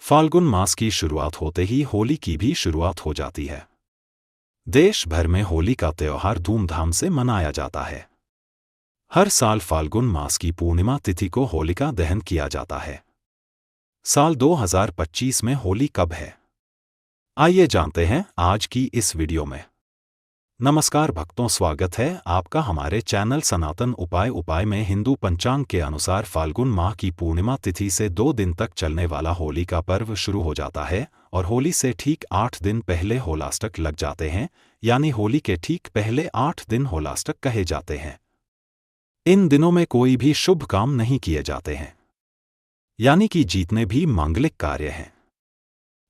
फाल्गुन मास की शुरुआत होते ही होली की भी शुरुआत हो जाती है। देश भर में होली का त्योहार धूमधाम से मनाया जाता है। हर साल फाल्गुन मास की पूर्णिमा तिथि को होलिका दहन किया जाता है। साल 2025 में होली कब है? आइए जानते हैं आज की इस वीडियो में। नमस्कार भक्तों, स्वागत है आपका हमारे चैनल सनातन उपाय में। हिंदू पंचांग के अनुसार फाल्गुन माह की पूर्णिमा तिथि से 2 दिन तक चलने वाला होली का पर्व शुरू हो जाता है और होली से ठीक 8 दिन पहले होलाष्टक लग जाते हैं, यानी होली के ठीक पहले 8 दिन होलाष्टक कहे जाते हैं। इन दिनों में कोई भी शुभ काम नहीं किए जाते हैं, यानी कि जितने भी मांगलिक कार्य हैं,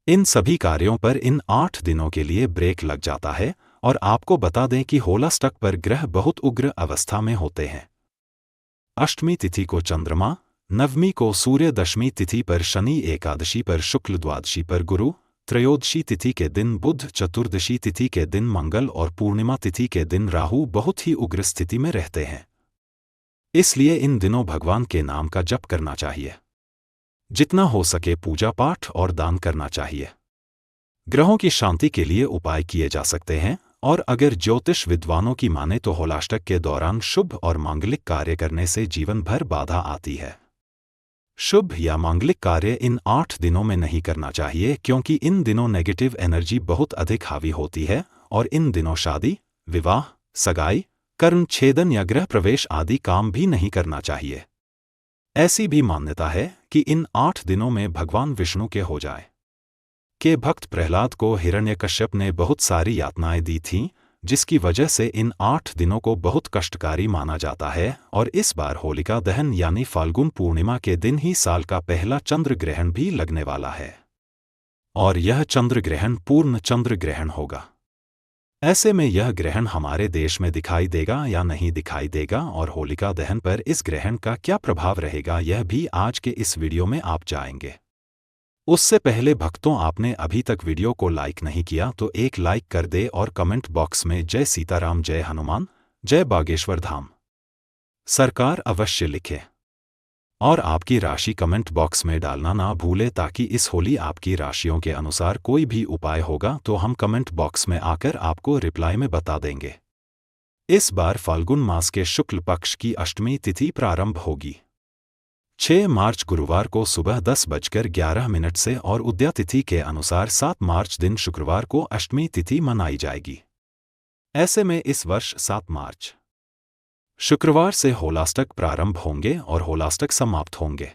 इन सभी कार्यों पर इन 8 दिनों के लिए ब्रेक लग जाता है। और आपको बता दें कि होलाष्टक पर ग्रह बहुत उग्र अवस्था में होते हैं। अष्टमी तिथि को चंद्रमा, नवमी को सूर्य, दशमी तिथि पर शनि, एकादशी पर शुक्ल, द्वादशी पर गुरु, त्रयोदशी तिथि के दिन बुध, चतुर्दशी तिथि के दिन मंगल और पूर्णिमा तिथि के दिन राहु बहुत ही उग्र स्थिति में रहते हैं। इसलिए इन दिनों भगवान के नाम का जप करना चाहिए। जितना हो सके पूजा पाठ और दान करना चाहिए। ग्रहों की शांति के लिए उपाय किए जा सकते हैं, और अगर ज्योतिष विद्वानों की माने तो होलाष्टक के दौरान शुभ और मांगलिक कार्य करने से जीवन भर बाधा आती है। शुभ या मांगलिक कार्य इन 8 दिनों में नहीं करना चाहिए, क्योंकि इन दिनों नेगेटिव एनर्जी बहुत अधिक हावी होती है और इन दिनों शादी, विवाह, सगाई, कर्ण छेदन या गृह प्रवेश आदि काम भी नहीं करना चाहिए। ऐसी भी मान्यता है कि इन 8 दिनों में भगवान विष्णु के हो जाए के भक्त प्रहलाद को हिरण्यकश्यप ने बहुत सारी यातनाएं दी थीं, जिसकी वजह से इन 8 दिनों को बहुत कष्टकारी माना जाता है। और इस बार होलिका दहन यानी फाल्गुन पूर्णिमा के दिन ही साल का पहला चंद्र ग्रहण भी लगने वाला है, और यह चंद्र ग्रहण पूर्ण चंद्र ग्रहण होगा। ऐसे में यह ग्रहण हमारे देश में दिखाई देगा या नहीं दिखाई देगा, और होलिका दहन पर इस ग्रहण का क्या प्रभाव रहेगा, यह भी आज के इस वीडियो में आप जानेंगे। उससे पहले भक्तों, आपने अभी तक वीडियो को लाइक नहीं किया तो एक लाइक कर दे और कमेंट बॉक्स में जय सीताराम, जय हनुमान, जय बागेश्वर धाम सरकार अवश्य लिखें। और आपकी राशि कमेंट बॉक्स में डालना ना भूले, ताकि इस होली आपकी राशियों के अनुसार कोई भी उपाय होगा तो हम कमेंट बॉक्स में आकर आपको रिप्लाई में बता देंगे। इस बार फाल्गुन मास के शुक्ल पक्ष की अष्टमी तिथि प्रारंभ होगी 6 मार्च गुरुवार को सुबह 10:11 से, और उदया तिथि के अनुसार 7 मार्च दिन शुक्रवार को अष्टमी तिथि मनाई जाएगी। ऐसे में इस वर्ष 7 मार्च शुक्रवार से होलाष्टक प्रारंभ होंगे और होलाष्टक समाप्त होंगे।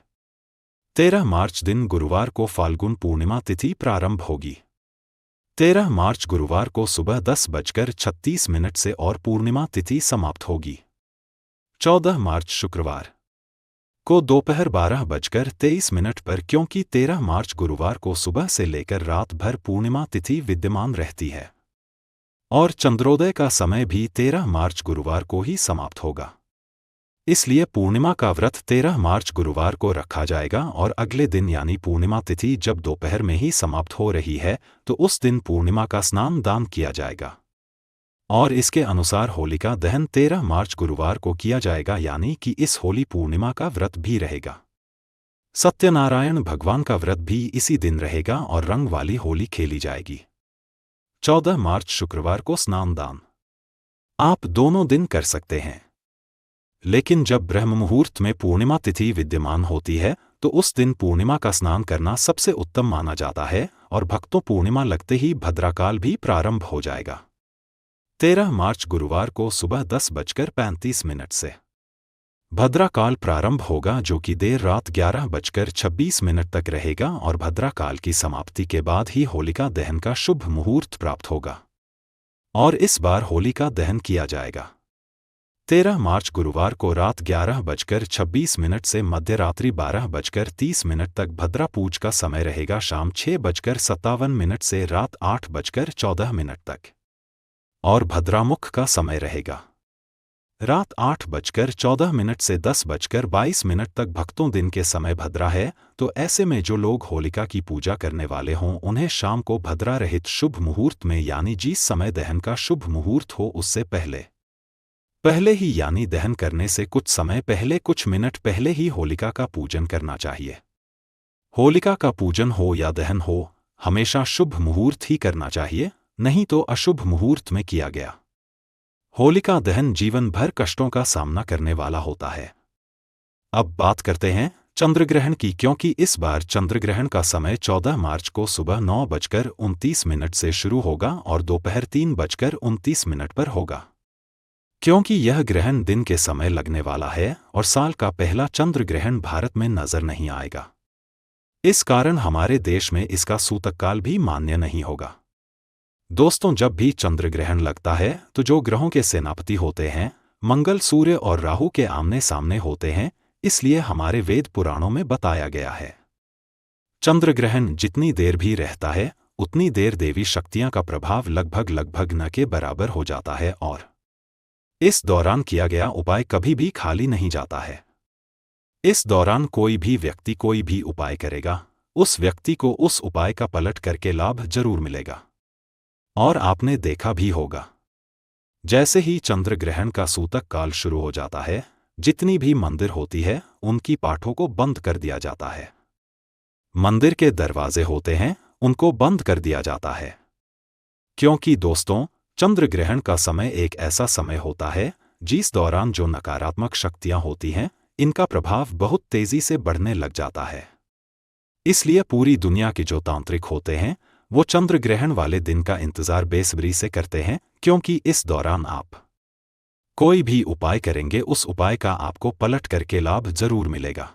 13 मार्च दिन गुरुवार को फाल्गुन पूर्णिमा तिथि प्रारंभ होगी। 13 मार्च गुरुवार को सुबह 10:36 से और पूर्णिमा तिथि समाप्त होगी। 14 मार्च शुक्रवार को दोपहर 12:23 पर, क्योंकि 13 मार्च गुरुवार को सुबह से लेकर रात भर पूर्णिमा तिथि विद्यमान रहती है, और चंद्रोदय का समय भी 13 मार्च गुरुवार को ही समाप्त होगा। इसलिए पूर्णिमा का व्रत 13 मार्च गुरुवार को रखा जाएगा, और अगले दिन यानी पूर्णिमा तिथि जब दोपहर में ही समाप्त हो रही है तो उस दिन पूर्णिमा का स्नान दान किया जाएगा। और इसके अनुसार होलिका दहन 13 मार्च गुरुवार को किया जाएगा, यानी कि इस होली पूर्णिमा का व्रत भी रहेगा। सत्यनारायण भगवान का व्रत भी इसी दिन रहेगा और रंग वाली होली खेली जाएगी। 14 मार्च शुक्रवार को स्नान दान आप दोनों दिन कर सकते हैं, लेकिन जब ब्रह्म मुहूर्त में पूर्णिमा तिथि विद्यमान होती है तो उस दिन पूर्णिमा का स्नान करना सबसे उत्तम माना जाता है। और भक्तों, पूर्णिमा लगते ही भद्राकाल भी प्रारंभ हो जाएगा। 13 मार्च गुरुवार को सुबह 10:35 से भद्राकाल प्रारंभ होगा, जो कि देर रात 11:26 तक रहेगा, और भद्राकाल की समाप्ति के बाद ही होलिका दहन का शुभ मुहूर्त प्राप्त होगा और इस बार होलिका दहन किया जाएगा। 13 मार्च गुरुवार को रात 11:26 से मध्यरात्रि 12:30 तक भद्रा पूज का समय रहेगा। शाम 6:57 से रात 8:14 तक, और भद्रामुख का समय रहेगा रात 8:14 से 10:22 तक। भक्तों, दिन के समय भद्रा है, तो ऐसे में जो लोग होलिका की पूजा करने वाले हों उन्हें शाम को भद्रा रहित शुभ मुहूर्त में, यानी जिस समय दहन का शुभ मुहूर्त हो उससे पहले ही, यानी दहन करने से कुछ समय पहले, कुछ मिनट पहले ही होलिका का पूजन करना चाहिए। होलिका का पूजन हो या दहन हो, हमेशा शुभ मुहूर्त ही करना चाहिए, नहीं तो अशुभ मुहूर्त में किया गया होलिका दहन जीवन भर कष्टों का सामना करने वाला होता है। अब बात करते हैं चंद्रग्रहण की, क्योंकि इस बार चंद्रग्रहण का समय 14 मार्च को सुबह 9:29 से शुरू होगा और दोपहर 3:29 पर होगा। क्योंकि यह ग्रहण दिन के समय लगने वाला है और साल का पहला चंद्र ग्रहण भारत में नजर नहीं आएगा, इस कारण हमारे देश में इसका सूतककाल भी मान्य नहीं होगा। दोस्तों, जब भी चंद्र ग्रहण लगता है तो जो ग्रहों के सेनापति होते हैं, मंगल, सूर्य और राहु के आमने सामने होते हैं, इसलिए हमारे वेद पुराणों में बताया गया है चंद्र ग्रहण जितनी देर भी रहता है उतनी देर देवी शक्तियां का प्रभाव लगभग न के बराबर हो जाता है और इस दौरान किया गया उपाय कभी भी खाली नहीं जाता है। इस दौरान कोई भी व्यक्ति कोई भी उपाय करेगा, उस व्यक्ति को उस उपाय का पलट करके लाभ जरूर मिलेगा। और आपने देखा भी होगा, जैसे ही चंद्र ग्रहण का सूतक काल शुरू हो जाता है, जितनी भी मंदिर होती है उनकी पाठों को बंद कर दिया जाता है। मंदिर के दरवाजे होते हैं उनको बंद कर दिया जाता है, क्योंकि दोस्तों चंद्र ग्रहण का समय एक ऐसा समय होता है जिस दौरान जो नकारात्मक शक्तियां होती हैं इनका प्रभाव बहुत तेजी से बढ़ने लग जाता है। इसलिए पूरी दुनिया के जो तांत्रिक होते हैं वो चंद्र ग्रहण वाले दिन का इंतजार बेसब्री से करते हैं, क्योंकि इस दौरान आप कोई भी उपाय करेंगे उस उपाय का आपको पलट करके लाभ जरूर मिलेगा।